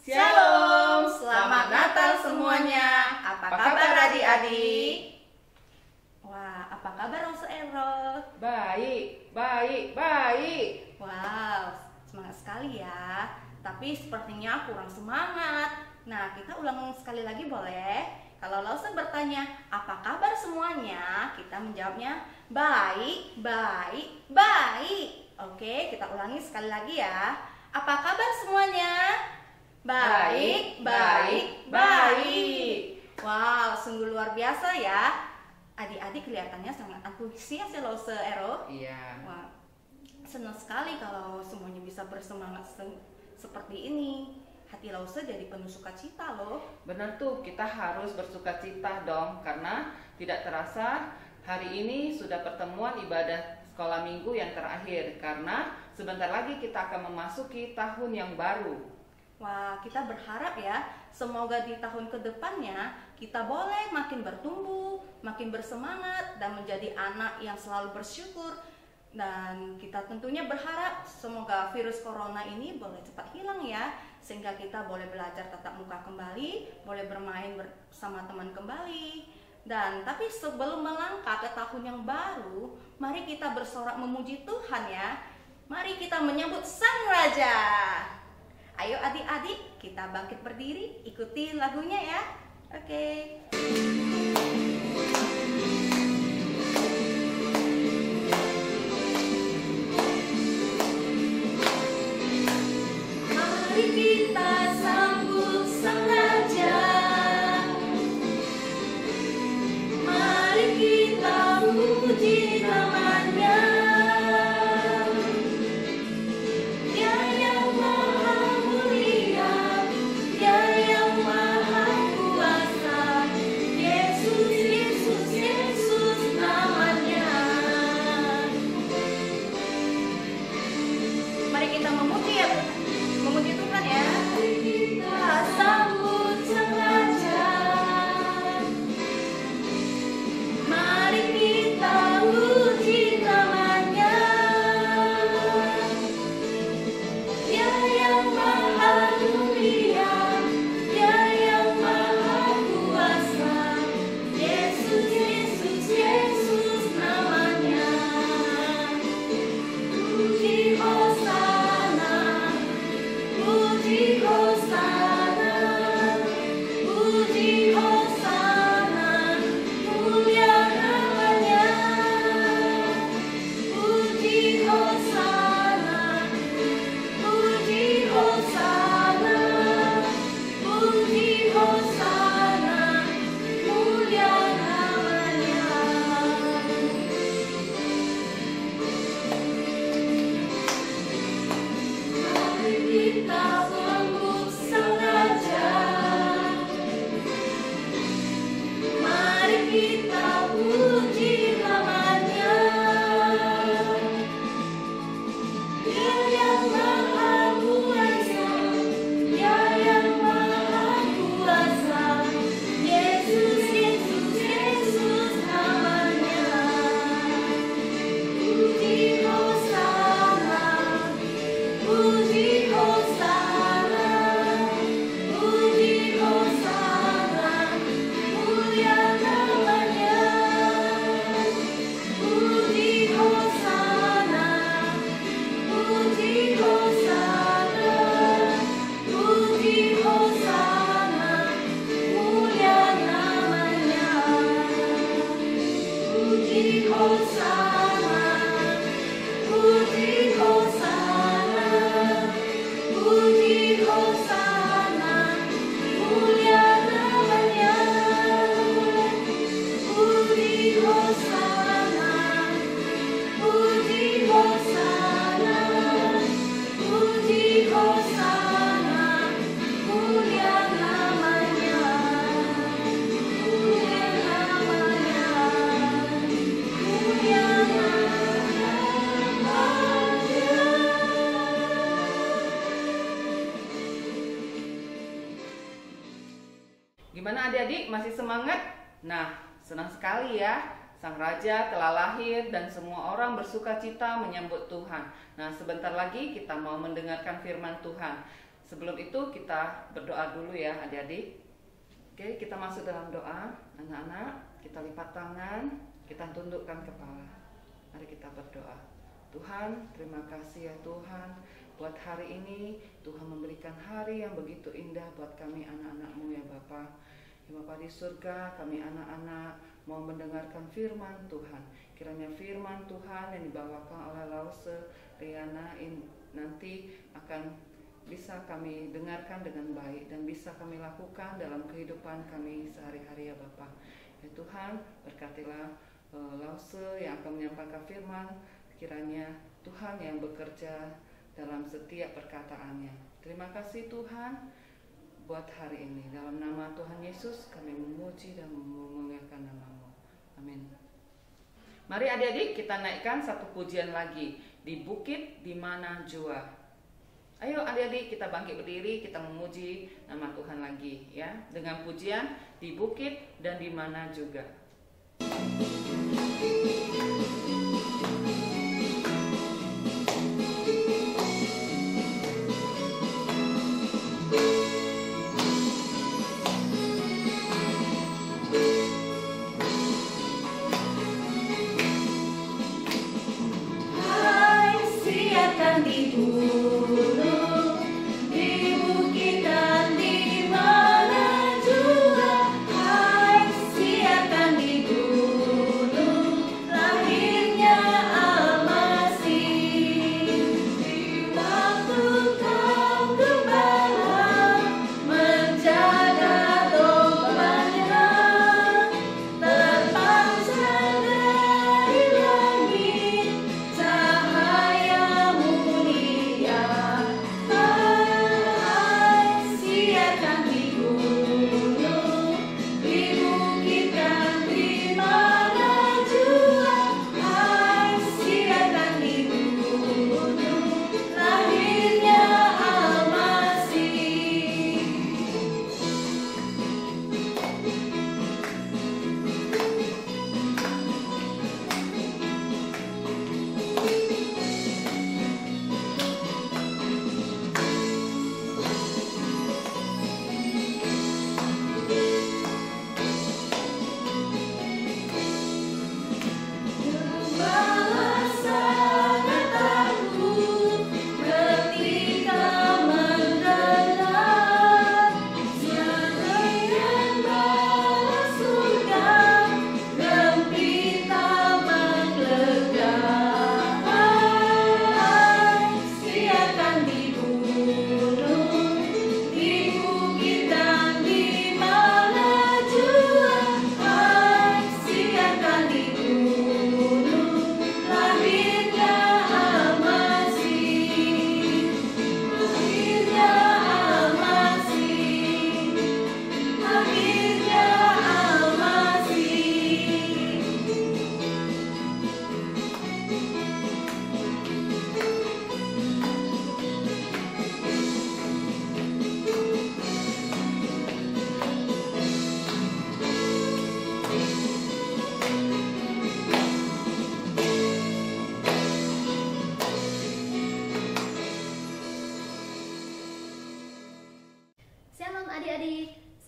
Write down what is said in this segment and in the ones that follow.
Shalom, selamat Natal semuanya. Apa kabar adik-adik? Wah, apa kabar Rosa Ero? Baik. Wow, semangat sekali ya. Tapi sepertinya kurang semangat. Nah, kita ulang sekali lagi boleh? Kalau Rosa bertanya, apa kabar semuanya? Kita menjawabnya, baik. Oke, kita ulangi sekali lagi ya. Apa kabar semuanya? Baik. Wow, sungguh luar biasa ya. Adik-adik kelihatannya sangat antusias ya Lause Ero. Iya. Wah, senang sekali kalau semuanya bisa bersemangat seperti ini. Hati Lause jadi penuh sukacita loh. Benar tuh, kita harus bersukacita dong. Karena tidak terasa hari ini sudah pertemuan ibadah sekolah minggu yang terakhir. Karena sebentar lagi kita akan memasuki tahun yang baru. Wah, kita berharap ya, semoga di tahun kedepannya kita boleh makin bertumbuh, makin bersemangat, dan menjadi anak yang selalu bersyukur. Dan kita tentunya berharap semoga virus corona ini boleh cepat hilang ya, sehingga kita boleh belajar tatap muka kembali, boleh bermain bersama teman kembali. Dan tapi sebelum melangkah ke tahun yang baru, mari kita bersorak memuji Tuhan ya. Mari kita menyambut Sang Raja. Ayo adik-adik, kita bangkit berdiri, ikuti lagunya ya. Oke. Mari kita sambut Sang Raja. Mari kita puji namanya. Memuji Tuhan ya. Kita sambut Sang Raja. Mari kita puji namanya. Dia yang maha mulia, Dia yang maha kuasa. Yesus, Yesus, Yesus namanya. Puji Hosana, puji Hosana, puji Hosana, mulia namanya. Puji Hosana, puji Hosana, puji Hosana, mulia namanya. Mari kita sambut Sang Raja. Mari kita puji namanya. Dia yang maha kuasa, Dia yang maha kuasa. Yesus, Yesus, Yesus namanya. Puji Hosana, puji Hosana, puji Hosana, mulia namanya. Puji Hosana, puji Hosana, puji Hosana, mulia namanya. Puji Hosana, puji Hosana, puji Hosana, mulia namanya. Puji Hosana, puji Hosana, puji Hosana, mulia namanya. Mulia namanya, mulia namanya. Gimana adik-adik, masih semangat? Nah, senang sekali ya. Sang Raja telah lahir dan semua orang bersuka cita menyambut Tuhan. Nah, sebentar lagi kita mau mendengarkan firman Tuhan. Sebelum itu kita berdoa dulu ya adik-adik. Oke, kita masuk dalam doa. Anak-anak, kita lipat tangan, kita tundukkan kepala. Mari kita berdoa. Tuhan, terima kasih ya Tuhan, buat hari ini Tuhan memberikan hari yang begitu indah buat kami anak-anak-Mu ya Bapa. Ya Bapa di surga, kami anak-anak mau mendengarkan firman Tuhan. Kiranya firman Tuhan yang dibawakan oleh Lause Riana nanti akan bisa kami dengarkan dengan baik dan bisa kami lakukan dalam kehidupan kami sehari-hari ya Bapa. Ya Tuhan, berkatilah Lause yang akan menyampaikan firman. Kiranya Tuhan yang bekerja dalam setiap perkataannya. Terima kasih Tuhan buat hari ini. Dalam nama Tuhan Yesus kami memuji dan memuliakan nama-Mu. Amin. Mari adik-adik kita naikkan satu pujian lagi. Di bukit di mana jua. Ayo adik-adik kita bangkit berdiri, kita memuji nama Tuhan lagi ya. Dengan pujian di bukit dan di mana juga.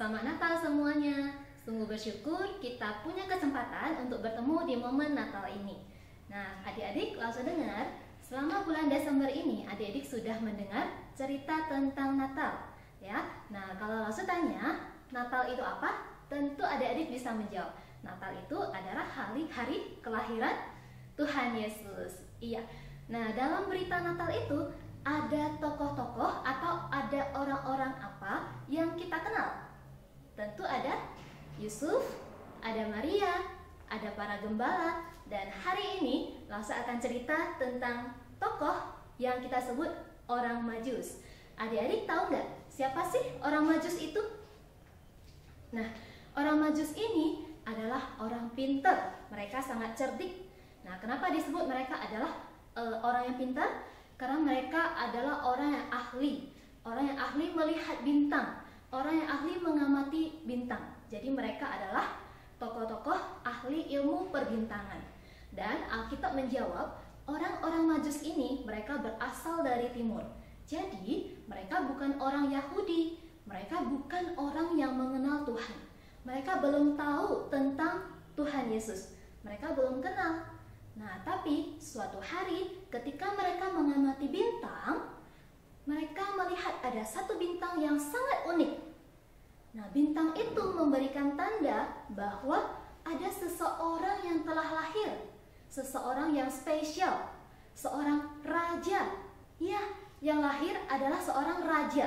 Selamat Natal semuanya. Sungguh bersyukur kita punya kesempatan untuk bertemu di momen Natal ini. Nah, adik-adik langsung dengar, selama bulan Desember ini adik-adik sudah mendengar cerita tentang Natal, ya. Nah, kalau langsung tanya, Natal itu apa? Tentu adik-adik bisa menjawab. Natal itu adalah hari kelahiran Tuhan Yesus. Iya. Nah, dalam berita Natal itu ada tokoh-tokoh atau ada orang-orang apa yang kita kenal? Tentu ada Yusuf, ada Maria, ada para gembala, dan hari ini Lasa akan cerita tentang tokoh yang kita sebut orang Majus. Adik-adik tahu nggak siapa sih orang Majus itu? Nah, orang Majus ini adalah orang pintar. Mereka sangat cerdik. Nah, kenapa disebut mereka adalah orang yang pintar? Karena mereka adalah orang yang ahli. Orang yang ahli melihat bintang. Orang yang ahli mengamati bintang. Jadi mereka adalah tokoh-tokoh ahli ilmu perbintangan. Dan Alkitab menjawab, orang-orang Majus ini mereka berasal dari timur. Jadi, mereka bukan orang Yahudi, mereka bukan orang yang mengenal Tuhan. Mereka belum tahu tentang Tuhan Yesus. Mereka belum kenal. Nah, tapi suatu hari ketika mereka mengamati bintang, mereka melihat ada satu bintang yang sangat unik. Nah, bintang itu memberikan tanda bahwa ada seseorang yang telah lahir, seseorang yang spesial, seorang raja. Ya, yang lahir adalah seorang raja.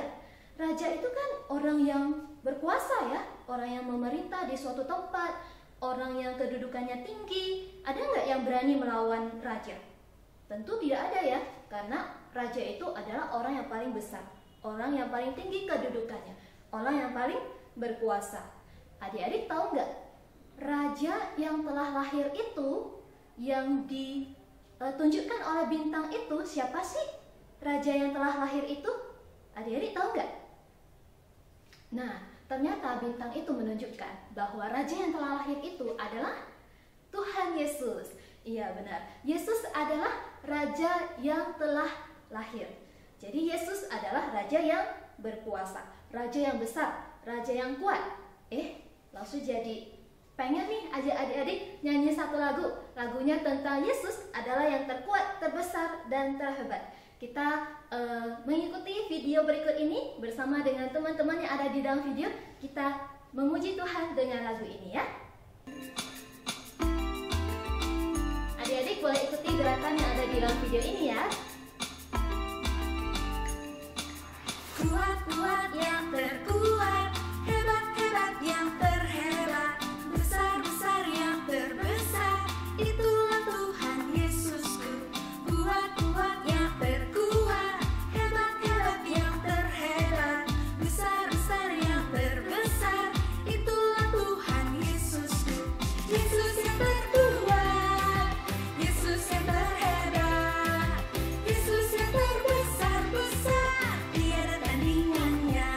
Raja itu kan orang yang berkuasa ya, orang yang memerintah di suatu tempat, orang yang kedudukannya tinggi. Ada nggak yang berani melawan raja? Tentu tidak ada ya, karena raja itu adalah orang yang paling besar, orang yang paling tinggi kedudukannya, orang yang paling berkuasa. Adik-adik tahu nggak, raja yang telah lahir itu, yang ditunjukkan oleh bintang itu, siapa sih raja yang telah lahir itu? Adik-adik tahu nggak? Nah, ternyata bintang itu menunjukkan bahwa raja yang telah lahir itu adalah Tuhan Yesus. Iya benar, Yesus adalah raja yang telah lahir. Jadi Yesus adalah raja yang berkuasa, raja yang besar, raja yang kuat. Langsung jadi pengen nih ajak adik-adik nyanyi satu lagu. Lagunya tentang Yesus adalah yang terkuat, terbesar, dan terhebat. Kita mengikuti video berikut ini bersama dengan teman-teman yang ada di dalam video. Kita memuji Tuhan dengan lagu ini ya. Adik-adik boleh ikuti gerakan yang ada di dalam video ini ya. Kuat-kuat yang terkuat, hebat-hebat yang terhebat, besar-besar yang terbesar, itulah Tuhan Yesusku. Kuat-kuat yang terkuat, hebat-hebat yang terhebat, besar-besar yang terbesar, itulah Tuhan Yesusku. Yesus yang terkuat, Yesus yang terhebat, Yesus yang terbesar-besar, tiada tandingannya.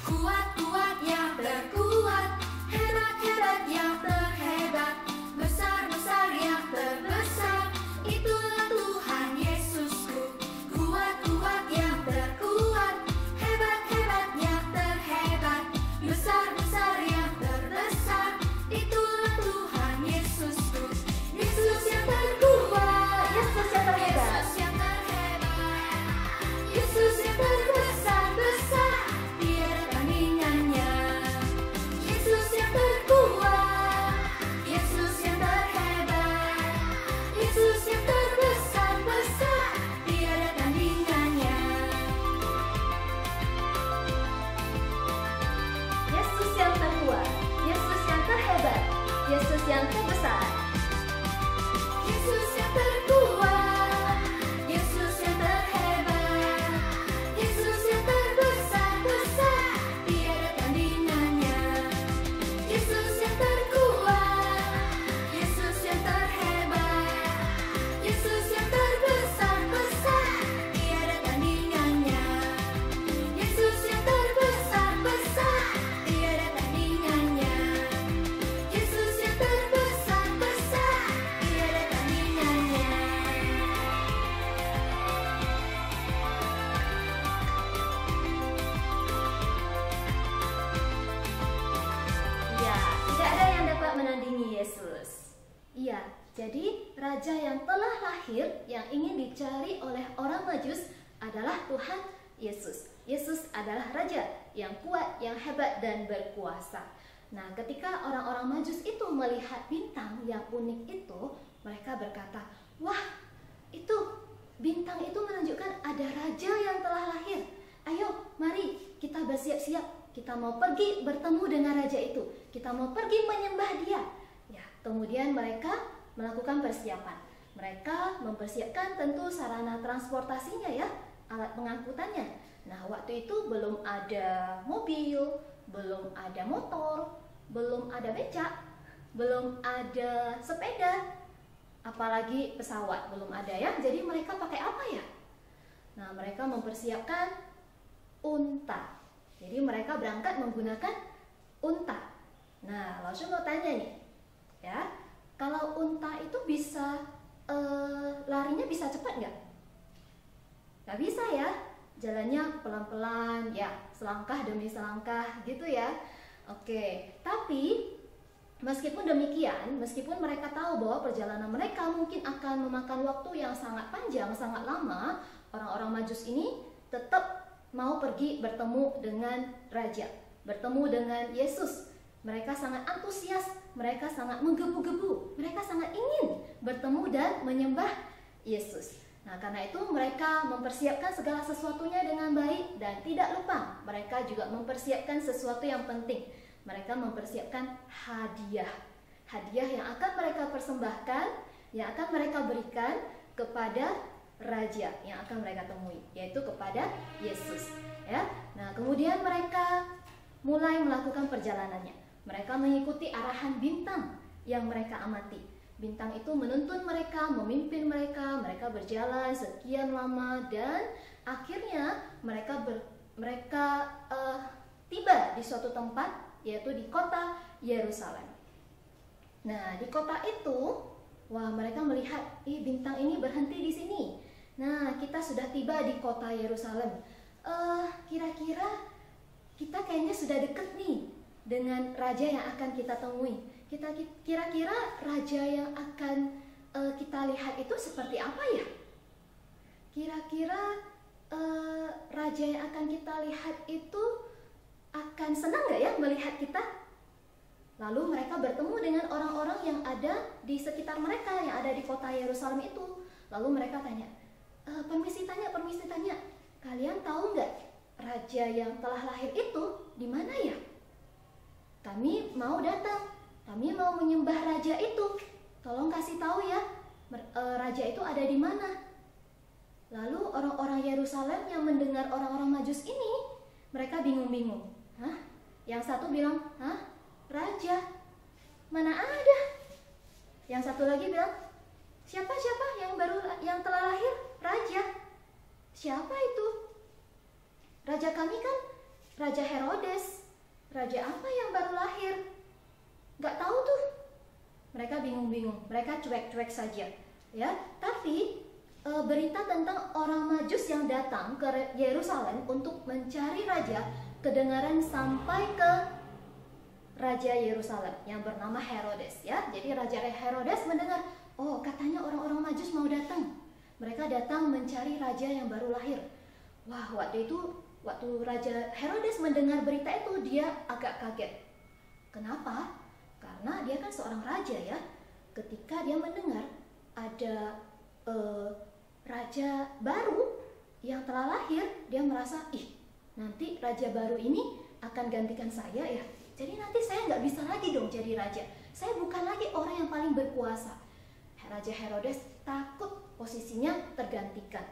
Kuat-kuat yang terkuat, hebat-hebat yang terhebat, besar-besar yang terbesar, itulah Tuhan Yesusku. Kuat-kuat yang terkuat, hebat-hebat yang terhebat, besar-besar yang terbesar, itulah Tuhan Yesusku. Yesus yang terkuat, Yesus yang terhebat, Yesus yang terhebat, Yesus yang terbesar-besar, tiada tandingannya. Yesus yang terkuat, Yesus yang terhebat, Yesus yang terbesar-besar, tiada tandingannya. Yesus yang terkuat, Yesus yang terhebat, Yesus yang terbesar. Yesus yang terkuat, Yesus yang terhebat, Yesus yang terbesar-besar, tiada tandingannya. Yesus yang terkuat, Yesus yang terhebat, Yesus yang terbesar-besar, tiada tandingannya. Yesus yang terbesar-besar, tiada tandingannya. Yesus yang terbesar-besar, tiada tandingannya. Ya, tidak ada yang dapat menandingi Yesus. Iya, jadi raja yang telah lahir yang ingin dicari oleh orang Majus adalah Tuhan Yesus. Yesus adalah raja yang kuat, yang hebat, dan berkuasa. Nah, ketika orang-orang Majus itu melihat bintang yang unik itu, mereka berkata, "Wah, itu bintang itu menunjukkan ada raja yang telah lahir. Ayo, mari kita bersiap-siap. Kita mau pergi bertemu dengan raja itu. Kita mau pergi menyembah dia." Ya, kemudian mereka melakukan persiapan. Mereka mempersiapkan tentu sarana transportasinya ya, alat pengangkutannya. Nah, waktu itu belum ada mobil, belum ada motor, belum ada becak, belum ada sepeda, apalagi pesawat belum ada ya. Jadi mereka pakai apa ya? Nah, mereka mempersiapkan unta. Jadi mereka berangkat menggunakan unta. Nah, langsung mau tanya nih, ya, kalau unta itu bisa larinya bisa cepat nggak? Nggak bisa ya, jalannya pelan-pelan, ya, selangkah demi selangkah gitu ya. Oke, tapi meskipun demikian, meskipun mereka tahu bahwa perjalanan mereka mungkin akan memakan waktu yang sangat panjang, sangat lama, orang-orang Majus ini tetap mau pergi bertemu dengan raja, bertemu dengan Yesus. Mereka sangat antusias, mereka sangat menggebu-gebu, mereka sangat ingin bertemu dan menyembah Yesus. Nah, karena itu mereka mempersiapkan segala sesuatunya dengan baik dan tidak lupa mereka juga mempersiapkan sesuatu yang penting. Mereka mempersiapkan hadiah. Hadiah yang akan mereka persembahkan, yang akan mereka berikan kepada raja yang akan mereka temui, yaitu kepada Yesus, ya. Nah, kemudian mereka mulai melakukan perjalanannya. Mereka mengikuti arahan bintang yang mereka amati. Bintang itu menuntun mereka, memimpin mereka, mereka berjalan sekian lama dan akhirnya mereka tiba di suatu tempat, yaitu di kota Yerusalem. Nah, di kota itu, wah, mereka melihat, bintang ini berhenti di sini. Nah, kita sudah tiba di kota Yerusalem. Kira-kira kita kayaknya sudah dekat nih dengan raja yang akan kita temui. Kira-kira raja yang akan kita lihat itu seperti apa ya? Kira-kira raja yang akan kita lihat itu akan senang nggak ya melihat kita? Lalu mereka bertemu dengan orang-orang yang ada di sekitar mereka, yang ada di kota Yerusalem itu. Lalu mereka tanya, permisi tanya, kalian tahu nggak raja yang telah lahir itu di mana ya? Kami mau datang, kami mau menyembah raja itu. Tolong kasih tahu ya, raja itu ada di mana? Lalu orang-orang Yerusalem yang mendengar orang-orang Majus ini, mereka bingung-bingung. Hah? Yang satu bilang, hah? Raja? Mana ada? Yang satu lagi bilang, siapa yang telah lahir? Raja. Siapa itu? Raja kami kan Raja Herodes. Raja apa yang baru lahir? Gak tahu tuh. Mereka bingung-bingung, mereka cuek-cuek saja, ya. Tapi berita tentang orang Majus yang datang ke Yerusalem untuk mencari raja kedengaran sampai ke Raja Yerusalem yang bernama Herodes, ya. Jadi Raja Herodes mendengar, oh, katanya orang-orang Majus mau datang. Mereka datang mencari raja yang baru lahir. Wah, waktu Raja Herodes mendengar berita itu, dia agak kaget. Kenapa? Karena dia kan seorang raja, ya. Ketika dia mendengar ada raja baru yang telah lahir, dia merasa, nanti raja baru ini akan gantikan saya ya. Jadi nanti saya nggak bisa lagi dong jadi raja. Saya bukan lagi orang yang paling berkuasa. Raja Herodes takut posisinya tergantikan.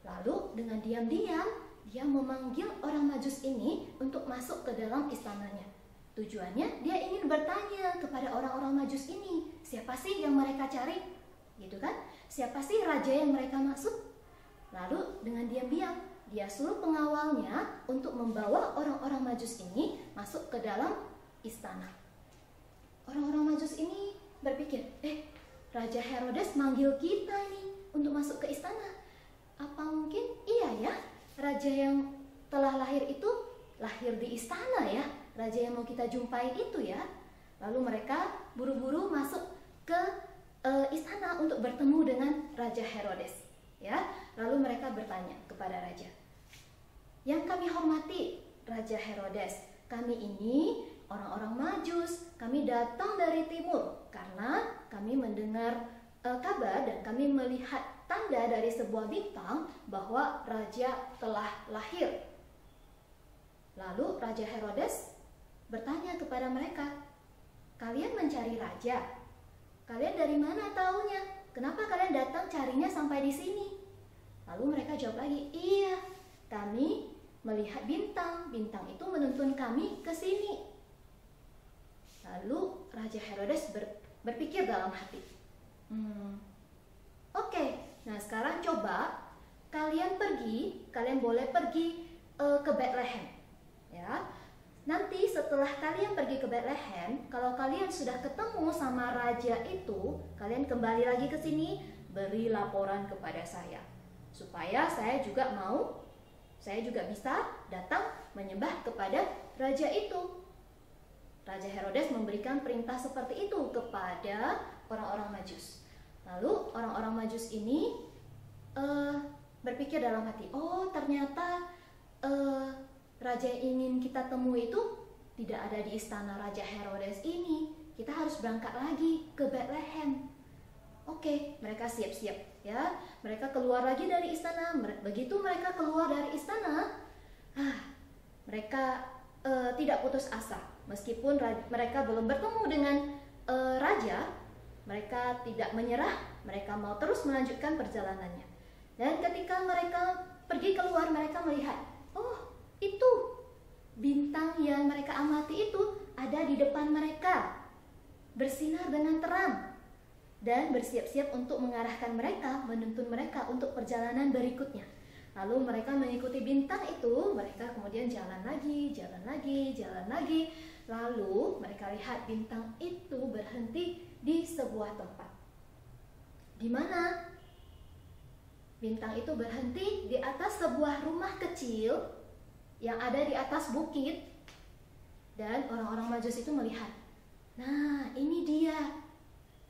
Lalu dengan diam-diam dia memanggil orang Majus ini untuk masuk ke dalam istananya. Tujuannya dia ingin bertanya kepada orang-orang Majus ini, siapa sih yang mereka cari? Gitu kan? Siapa sih raja yang mereka maksud? Lalu dengan diam-diam dia suruh pengawalnya untuk membawa orang-orang Majus ini masuk ke dalam istana. Orang-orang Majus ini berpikir, Raja Herodes manggil kita nih untuk masuk ke istana. Apa mungkin iya ya, raja yang telah lahir itu lahir di istana ya? Raja yang mau kita jumpai itu ya? Lalu mereka buru-buru masuk ke istana untuk bertemu dengan Raja Herodes, ya. Lalu mereka bertanya kepada raja, yang kami hormati Raja Herodes, kami ini orang-orang Majus, kami datang dari timur karena kami mendengar kabar dan kami melihat tanda dari sebuah bintang bahwa raja telah lahir. Lalu Raja Herodes bertanya kepada mereka, kalian mencari raja? Kalian dari mana taunya? Kenapa kalian datang carinya sampai di sini? Lalu mereka jawab lagi, iya, kami melihat bintang. Bintang itu menuntun kami ke sini. Lalu Raja Herodes berpikir dalam hati, oke, nah sekarang coba kalian boleh pergi ke Bethlehem. Ya. Nanti setelah kalian pergi ke Bethlehem, kalau kalian sudah ketemu sama raja itu, kalian kembali lagi ke sini, beri laporan kepada saya. Supaya saya juga bisa datang menyembah kepada raja itu. Raja Herodes memberikan perintah seperti itu kepada orang-orang Majus. Lalu orang-orang Majus ini berpikir dalam hati, oh ternyata raja yang ingin kita temui itu tidak ada di istana Raja Herodes ini. Kita harus berangkat lagi ke Bethlehem. Oke, mereka siap-siap ya. Mereka keluar lagi dari istana. Begitu mereka keluar dari istana, mereka tidak putus asa. Meskipun mereka belum bertemu dengan raja, mereka tidak menyerah. Mereka mau terus melanjutkan perjalanannya. Dan ketika mereka pergi keluar, mereka melihat, oh itu bintang yang mereka amati itu ada di depan mereka, bersinar dengan terang dan bersiap-siap untuk mengarahkan mereka, menuntun mereka untuk perjalanan berikutnya. Lalu mereka mengikuti bintang itu, mereka kemudian jalan lagi. Lalu mereka lihat bintang itu berhenti di sebuah tempat. Di mana? Bintang itu berhenti di atas sebuah rumah kecil yang ada di atas bukit. Dan orang-orang Majus itu melihat, nah ini dia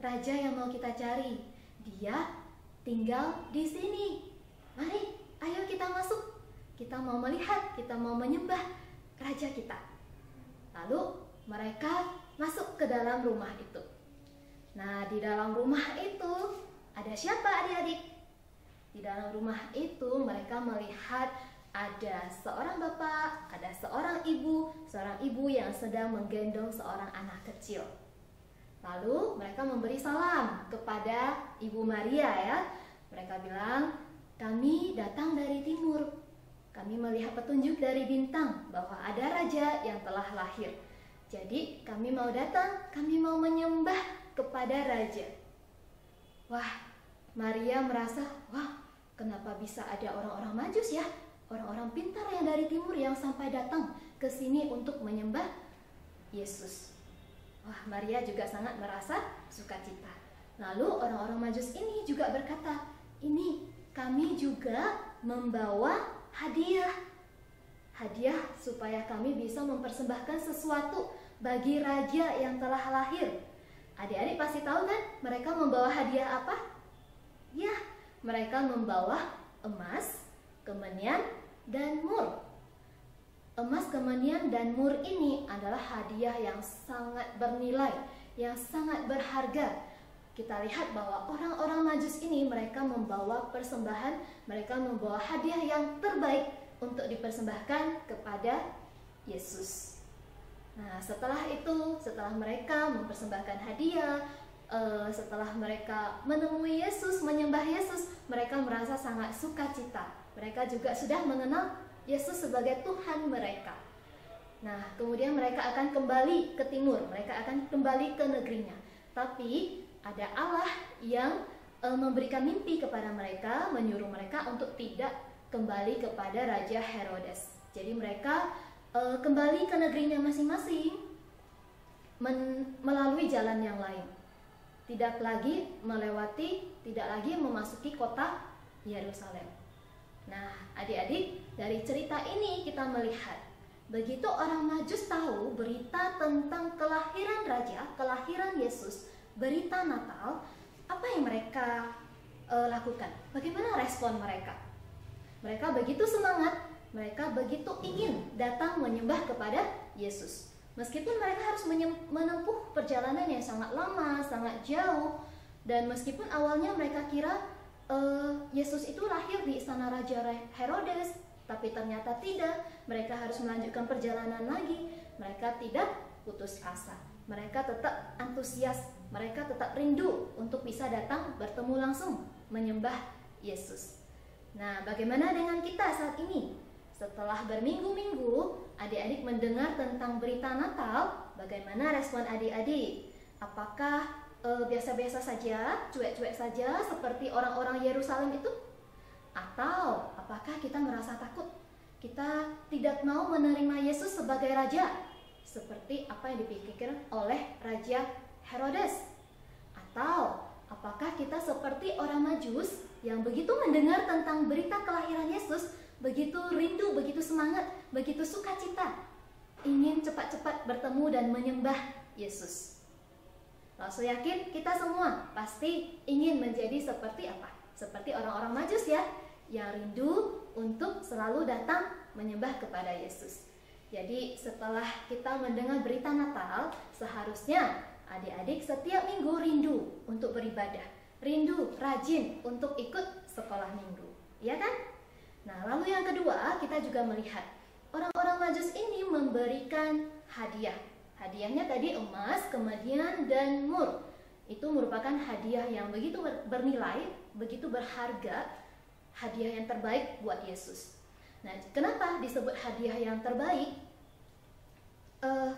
raja yang mau kita cari. Dia tinggal di sini. Mari, ayo kita masuk. Kita mau melihat, kita mau menyembah raja kita. Lalu mereka masuk ke dalam rumah itu. Nah, di dalam rumah itu ada siapa adik-adik? Di dalam rumah itu mereka melihat ada seorang bapak, ada seorang ibu yang sedang menggendong seorang anak kecil. Lalu mereka memberi salam kepada Ibu Maria ya. Mereka bilang, kami datang dari timur. Kami melihat petunjuk dari bintang bahwa ada raja yang telah lahir. Jadi kami mau datang, kami mau menyembah kepada raja. Wah, Maria merasa, wah kenapa bisa ada orang-orang Majus ya? Orang-orang pintar yang dari timur yang sampai datang ke sini untuk menyembah Yesus. Wah, Maria juga sangat merasa sukacita. Lalu orang-orang Majus ini juga berkata, ini kami juga membawa hadiah. Hadiah supaya kami bisa mempersembahkan sesuatu bagi raja yang telah lahir. Adik-adik pasti tahu kan mereka membawa hadiah apa? Ya, mereka membawa emas, kemenian, dan mur. Emas, kemenian, dan mur ini adalah hadiah yang sangat bernilai, yang sangat berharga. Kita lihat bahwa orang-orang Majus ini mereka membawa persembahan, mereka membawa hadiah yang terbaik untuk dipersembahkan kepada Yesus. Nah, setelah itu, setelah mereka mempersembahkan hadiah, setelah mereka menemui Yesus, menyembah Yesus, mereka merasa sangat sukacita. Mereka juga sudah mengenal Yesus sebagai Tuhan mereka. Nah, kemudian mereka akan kembali ke timur, mereka akan kembali ke negerinya. Tapi ada Allah yang memberikan mimpi kepada mereka, menyuruh mereka untuk tidak kembali kepada Raja Herodes. Jadi mereka kembali ke negerinya masing-masing melalui jalan yang lain. Tidak lagi memasuki kota Yerusalem. Nah, adik-adik, dari cerita ini kita melihat begitu orang Majus tahu berita tentang kelahiran raja, kelahiran Yesus, berita Natal, apa yang mereka lakukan? Bagaimana respon mereka? Mereka begitu semangat, mereka begitu ingin datang menyembah kepada Yesus. Meskipun mereka harus menempuh perjalanan yang sangat lama, sangat jauh, dan meskipun awalnya mereka kira Yesus itu lahir di istana Raja Herodes, tapi ternyata tidak. Mereka harus melanjutkan perjalanan lagi. Mereka tidak putus asa. Mereka tetap antusias. Mereka tetap rindu untuk bisa datang bertemu langsung menyembah Yesus. Nah, bagaimana dengan kita saat ini? Setelah berminggu-minggu adik-adik mendengar tentang berita Natal, bagaimana respon adik-adik? Apakah biasa-biasa saja, cuek-cuek saja seperti orang-orang Yerusalem itu? Atau apakah kita merasa takut? kita tidak mau menerima Yesus sebagai raja, seperti apa yang dipikirkan oleh Raja Herodes? Atau apakah kita seperti orang Majus yang begitu mendengar tentang berita kelahiran Yesus, begitu rindu, begitu semangat, begitu sukacita, ingin cepat-cepat bertemu dan menyembah Yesus? Langsung yakin kita semua pasti ingin menjadi seperti apa? Seperti orang-orang Majus ya, yang rindu untuk selalu datang menyembah kepada Yesus. Jadi setelah kita mendengar berita Natal, seharusnya adik-adik setiap minggu rindu untuk beribadah, rindu rajin untuk ikut sekolah minggu, ya kan? Nah, lalu yang kedua, kita juga melihat orang-orang Majus ini memberikan hadiah. Hadiahnya tadi emas, kemedian, dan mur. Itu merupakan hadiah yang begitu bernilai, begitu berharga, hadiah yang terbaik buat Yesus. Nah, kenapa disebut hadiah yang terbaik?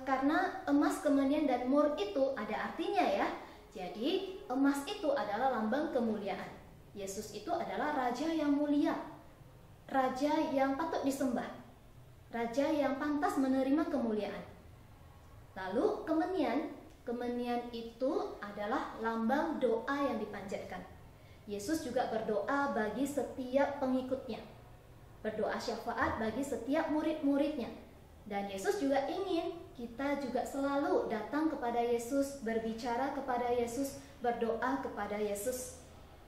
Karena emas, kemedian, dan mur itu ada artinya ya. Jadi emas itu adalah lambang kemuliaan. Yesus itu adalah raja yang mulia, raja yang patut disembah, raja yang pantas menerima kemuliaan. Lalu kemenian itu adalah lambang doa yang dipanjatkan. Yesus juga berdoa bagi setiap pengikutnya, berdoa syafaat bagi setiap murid-muridnya. Dan Yesus juga ingin kita juga selalu datang kepada Yesus, berbicara kepada Yesus, berdoa kepada Yesus.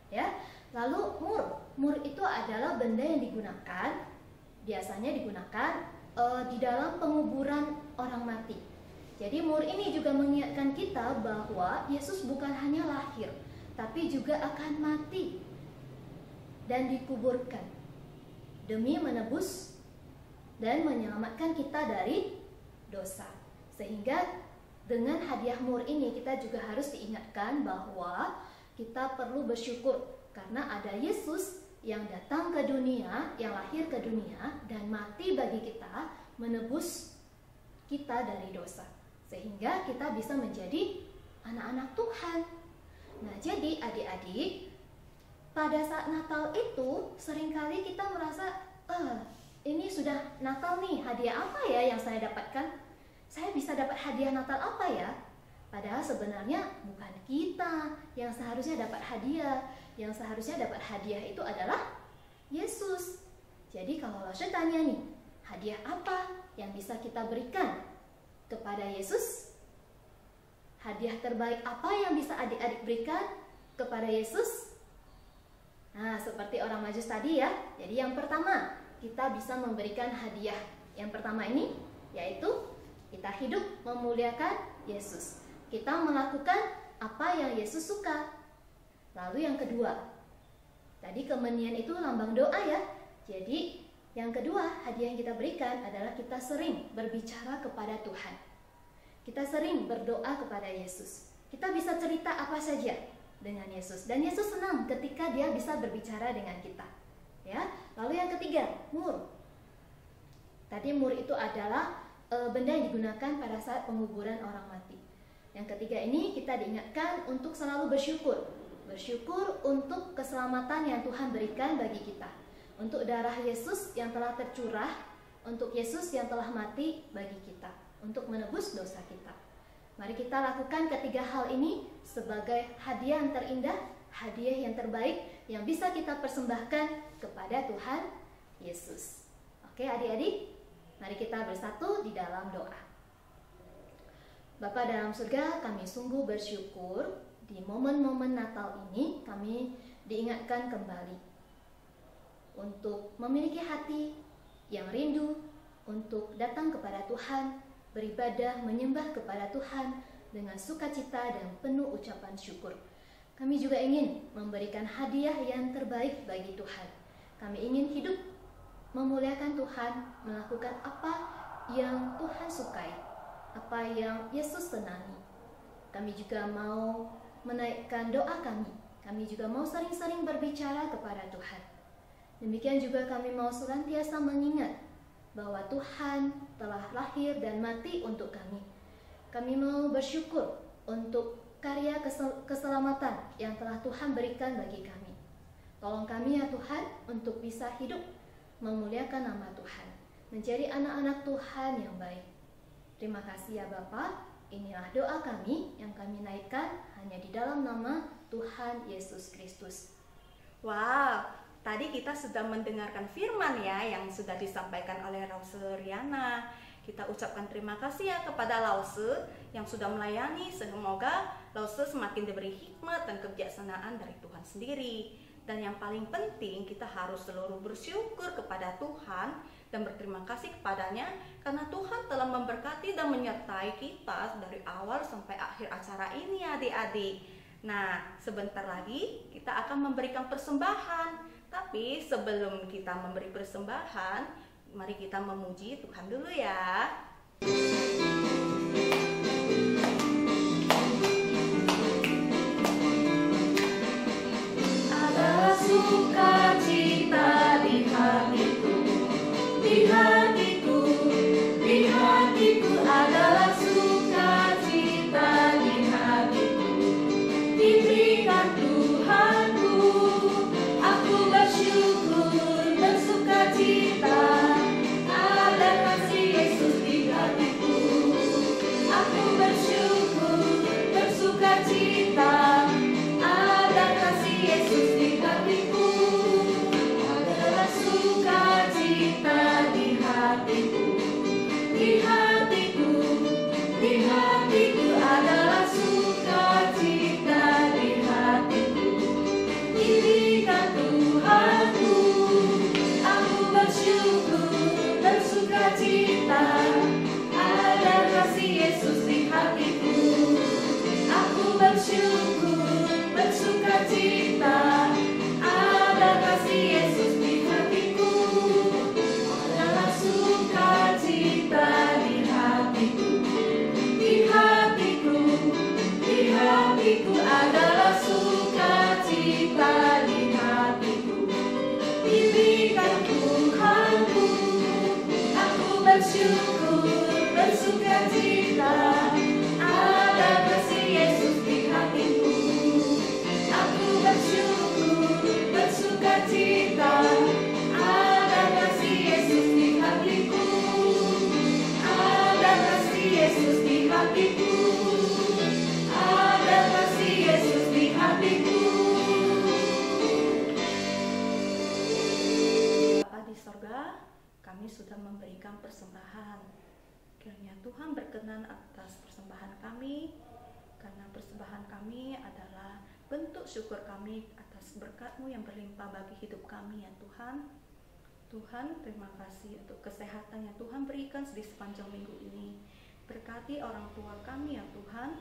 Ya. Lalu mur itu adalah benda yang digunakan, biasanya digunakan di dalam penguburan orang mati. Jadi mur ini juga mengingatkan kita bahwa Yesus bukan hanya lahir, tapi juga akan mati dan dikuburkan demi menebus dan menyelamatkan kita dari dosa. Sehingga dengan hadiah mur ini kita juga harus diingatkan bahwa kita perlu bersyukur karena ada Yesus yang datang ke dunia, yang lahir ke dunia dan mati bagi kita, menebus kita dari dosa. Sehingga kita bisa menjadi anak-anak Tuhan. Nah, jadi adik-adik, pada saat Natal itu seringkali kita merasa, ini sudah Natal nih, hadiah apa ya yang saya dapatkan? Saya bisa dapat hadiah Natal apa ya? Padahal sebenarnya bukan kita yang seharusnya dapat hadiah. Yang seharusnya dapat hadiah itu adalah Yesus. Jadi kalau saya tanya nih, hadiah apa yang bisa kita berikan kepada Yesus? Hadiah terbaik apa yang bisa adik-adik berikan kepada Yesus? Nah, seperti orang Majus tadi ya. Jadi yang pertama, kita bisa memberikan hadiah. Yang pertama ini yaitu kita hidup memuliakan Yesus. Kita melakukan apa yang Yesus suka. Lalu yang kedua, tadi kemenian itu lambang doa ya. Jadi yang kedua, hadiah yang kita berikan adalah kita sering berbicara kepada Tuhan. Kita sering berdoa kepada Yesus. Kita bisa cerita apa saja dengan Yesus. Dan Yesus senang ketika dia bisa berbicara dengan kita. Ya. Lalu yang ketiga, mur. Tadi mur itu adalah benda yang digunakan pada saat penguburan orang mati. Yang ketiga ini kita diingatkan untuk selalu bersyukur. Bersyukur untuk keselamatan yang Tuhan berikan bagi kita. Untuk darah Yesus yang telah tercurah, untuk Yesus yang telah mati bagi kita, untuk menebus dosa kita. Mari kita lakukan ketiga hal ini sebagai hadiah yang terindah, hadiah yang terbaik yang bisa kita persembahkan kepada Tuhan Yesus. Oke adik-adik, mari kita bersatu di dalam doa. Bapa dalam surga, kami sungguh bersyukur di momen-momen Natal ini kami diingatkan kembali untuk memiliki hati yang rindu untuk datang kepada Tuhan, beribadah, menyembah kepada Tuhan dengan sukacita dan penuh ucapan syukur. Kami juga ingin memberikan hadiah yang terbaik bagi Tuhan. Kami ingin hidup memuliakan Tuhan, melakukan apa yang Tuhan sukai, apa yang Yesus senangi. Kami juga mau menaikkan doa kami. Kami juga mau sering-sering berbicara kepada Tuhan. Demikian juga kami mau senantiasa mengingat bahwa Tuhan telah lahir dan mati untuk kami. Kami mau bersyukur untuk karya keselamatan yang telah Tuhan berikan bagi kami. Tolong kami ya Tuhan untuk bisa hidup memuliakan nama Tuhan. menjadi anak-anak Tuhan yang baik. Terima kasih ya Bapak. Inilah doa kami yang kami naikkan hanya di dalam nama Tuhan Yesus Kristus. Wow, tadi kita sudah mendengarkan firman ya yang sudah disampaikan oleh Lause Riana. Kita ucapkan terima kasih ya kepada Lause yang sudah melayani. Semoga Lause semakin diberi hikmat dan kebijaksanaan dari Tuhan sendiri. Dan yang paling penting, kita harus selalu bersyukur kepada Tuhan dan berterima kasih kepadanya karena Tuhan telah memberkati dan menyertai kita dari awal sampai akhir acara ini adik-adik. Nah, sebentar lagi kita akan memberikan persembahan. Tapi sebelum kita memberi persembahan, mari kita memuji Tuhan dulu ya. Ada sukacita di hatiku, di hatiku, di hatiku adalah sukacita di hatiku. Diberikan Tuhanku, aku bersyukur bersukacita. Ada kasih Yesus di hatiku, aku bersyukur bersukacita. Ada kasih Yesus di hatiku, adalah sukacita di hatiku, di hatiku, di hatiku adalah sukacita di hatiku. Diberikan Tuhanku, aku bersyukur bersukacita. Ada kasih Yesus di hatiku, aku bersyukur bersukacita. Ada kasih Yesus di hatiku, adalah sukacita di hatiku, di hatiku, di hatiku adalah sukacita di hatiku. Diberikan Tuhanku, aku bersyukur bersukacita. Ada kasih Yesus di hatiku, aku bersyukur bersukacita. Ada kasih Yesus di hatiku, ada kasih Yesus di hatiku, ada kasih Yesus di hatiku. Bapa di sorga, kami sudah memberikan persembahan. Kiranya Tuhan berkenan atas persembahan kami, karena persembahan kami adalah bentuk syukur kami atas berkat-Mu yang berlimpah bagi hidup kami ya Tuhan. Tuhan, terima kasih untuk kesehatan yang Tuhan berikan di sepanjang minggu ini. Berkati orang tua kami ya Tuhan,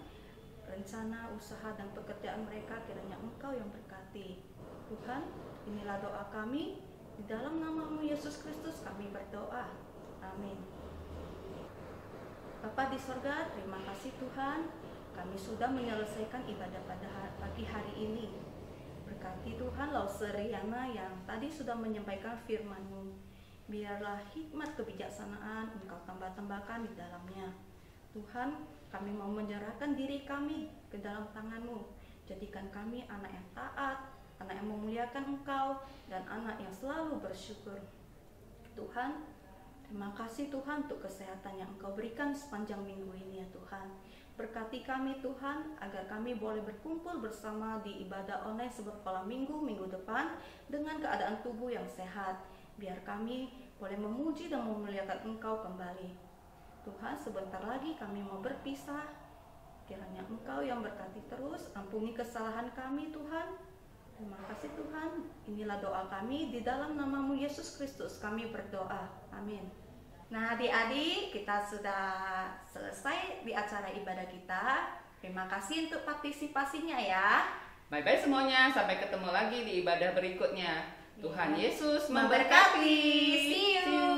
rencana, usaha, dan pekerjaan mereka kiranya Engkau yang berkati. Tuhan, inilah doa kami, di dalam nama-Mu Yesus Kristus kami berdoa. Amin. Bapa di sorga, terima kasih Tuhan, kami sudah menyelesaikan ibadah pada pagi hari ini. Berkati Tuhan Lause Riana yang tadi sudah menyampaikan firman-Mu. Biarlah hikmat kebijaksanaan Engkau tambah-tambahkan di dalamnya. Tuhan, kami mau menyerahkan diri kami ke dalam tangan-Mu. Jadikan kami anak yang taat, anak yang memuliakan Engkau, dan anak yang selalu bersyukur. Tuhan, terima kasih Tuhan untuk kesehatan yang Engkau berikan sepanjang minggu ini ya Tuhan. Berkati kami Tuhan, agar kami boleh berkumpul bersama di ibadah online seberkala minggu depan dengan keadaan tubuh yang sehat. Biar kami boleh memuji dan memuliakan Engkau kembali. Tuhan, sebentar lagi kami mau berpisah. Kiranya Engkau yang berkati terus, ampuni kesalahan kami Tuhan. Terima kasih Tuhan, inilah doa kami di dalam nama-Mu Yesus Kristus kami berdoa. Amin. Nah adik-adik, kita sudah selesai di acara ibadah kita. Terima kasih untuk partisipasinya ya. Bye-bye semuanya, sampai ketemu lagi di ibadah berikutnya. Tuhan Yesus Memberkati. See you.